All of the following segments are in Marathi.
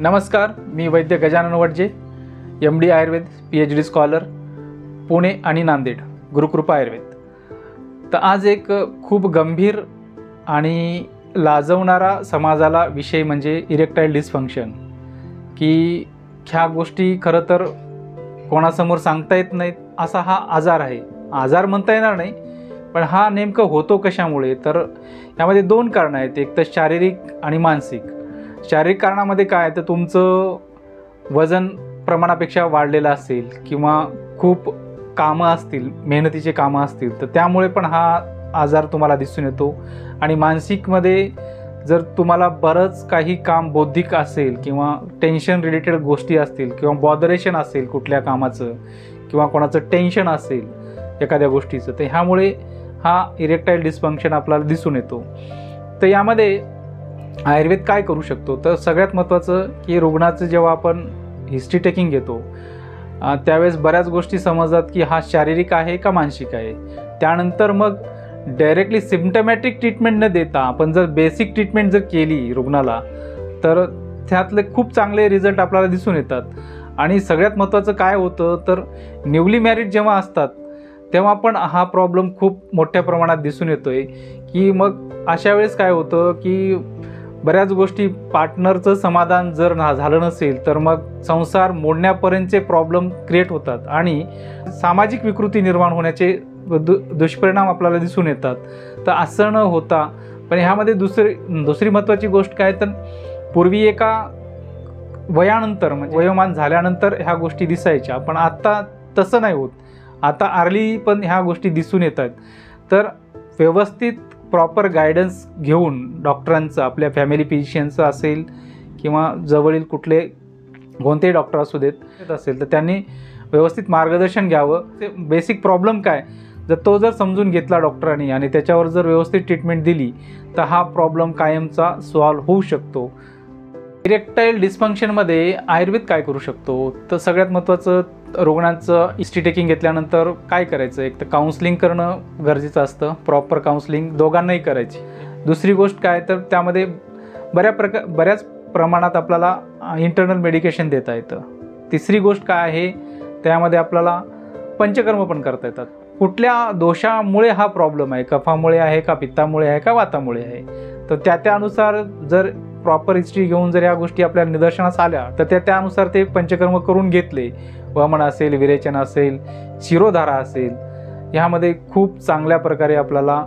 नमस्कार, मी Vaidya Gajanan Wadje, MD Ayurveda, PhD scholar, Pune आणि नांदेड, गुरुकृपा आयुर्वेद। तर आज एक खूप गंभीर आणि लाजवणारा समाजाला विषय म्हणजे इरेक्टाईल डिसफंक्शन, की ह्या गोष्टी खरं तर कोणासमोर सांगता येत नाहीत असा हा आजार आहे। आजार म्हणता येणार नाही, पण हा नेमकं होतो कशामुळे? तर यामध्ये दोन कारणं आहेत, एक तर शारीरिक आणि मानसिक। शारीरिक कारणामध्ये काय तर तुमचं वजन प्रमाणापेक्षा वाढलेलं असेल किंवा खूप कामं असतील, मेहनतीचे कामं असतील, तर त्यामुळे पण हा आजार तुम्हाला दिसून येतो। आणि मानसिकमध्ये जर तुम्हाला बरंच काही काम बौद्धिक असेल किंवा टेन्शन रिलेटेड गोष्टी असतील किंवा बॉदरेशन असेल कुठल्या कामाचं किंवा कोणाचं टेन्शन असेल एखाद्या गोष्टीचं, तर ह्यामुळे हा इरेक्टाईल डिसफंक्शन आपल्याला दिसून येतो। तर यामध्ये आयुर्वेद काय करू शकतो? तर सगळ्यात महत्त्वाचं की रुग्णाचं जेव्हा आपण हिस्ट्री टेकिंग घेतो त्यावेळेस बऱ्याच गोष्टी समजतात की हा शारीरिक आहे का मानसिक आहे। त्यानंतर मग डायरेक्टली सिम्पटमॅटिक ट्रीटमेंट न देता आपण जर बेसिक ट्रीटमेंट जर केली रुग्णाला, तर त्यातले खूप चांगले रिझल्ट आपल्याला दिसून येतात। आणि सगळ्यात महत्त्वाचं काय होतं तर न्यूली मॅरिड जेव्हा असतात तेव्हा पण हा प्रॉब्लेम खूप मोठ्या प्रमाणात दिसून येतोय, की मग अशा वेळेस काय होतं की बऱ्याच गोष्टी पार्टनरचं समाधान जर झालं नसेल तर मग संसार मोडण्यापर्यंतचे प्रॉब्लेम क्रिएट होतात आणि सामाजिक विकृती निर्माण होण्याचे दुष्परिणाम आपल्याला दिसून येतात। तर असं न होता, पण ह्यामध्ये दुसरी महत्त्वाची गोष्ट काय तर पूर्वी एका वयानंतर म्हणजे वयोमान झाल्यानंतर ह्या गोष्टी दिसायच्या, पण आता तसं नाही होत। आता अर्ली पण ह्या गोष्टी दिसून येतात। तर व्यवस्थित प्रॉपर गायडन्स घेऊन डॉक्टरांचं, आपल्या फॅमिली फिजिशियनचं असेल किंवा जवळील कोणतेही डॉक्टर असू देत असेल, तर त्यांनी व्यवस्थित मार्गदर्शन घ्यावं। ते बेसिक प्रॉब्लेम काय जर तो समजून घेतला डॉक्टरांनी आणि त्याच्यावर जर व्यवस्थित ट्रीटमेंट दिली तर हा प्रॉब्लेम कायमचा सॉल्व्ह होऊ शकतो। इरेक्टाईल डिसफंक्शनमध्ये आयुर्वेद काय करू शकतो? तर सगळ्यात महत्त्वाचं रुग्णांचं हिस्ट्री टेकिंग घेतल्यानंतर काय करायचं, एक तर काउन्सलिंग करणं गरजेचं असतं, प्रॉपर काउन्सलिंग दोघांनाही करायची। दुसरी गोष्ट काय तर त्यामध्ये बऱ्याच प्रमाणात आपल्याला इंटरनल मेडिकेशन देता येतं। तिसरी गोष्ट काय आहे, त्यामध्ये आपल्याला पंचकर्म पण करता येतात। कुठल्या दोषामुळे हा प्रॉब्लेम आहे, कफामुळे आहे का, पित्तामुळे आहे का, वातामुळे आहे, तर त्यानुसार जर प्रॉपर हिस्ट्री घेऊन जर या गोष्टी आपल्या निदर्शनास आल्या तर त्यानुसार ते पंचकर्म करून घेतले, वमन असेल, विरेचन असेल, शिरोधारा असेल, ह्यामध्ये खूप चांगल्या प्रकारे आपल्याला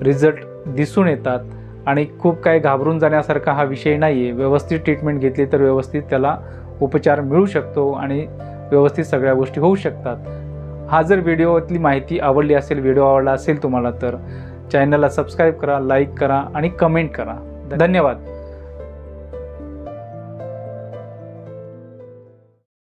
रिझल्ट दिसून येतात। आणि खूप काही घाबरून जाण्यासारखा हा विषय नाही आहे। व्यवस्थित ट्रीटमेंट घेतली तर व्यवस्थित त्याला उपचार मिळू शकतो आणि व्यवस्थित सगळ्या गोष्टी होऊ शकतात। हा जर व्हिडिओतली माहिती आवडली असेल, व्हिडिओ आवडला असेल तुम्हाला, तर चॅनलला सबस्क्राईब करा, लाईक करा आणि कमेंट करा। धन्यवाद।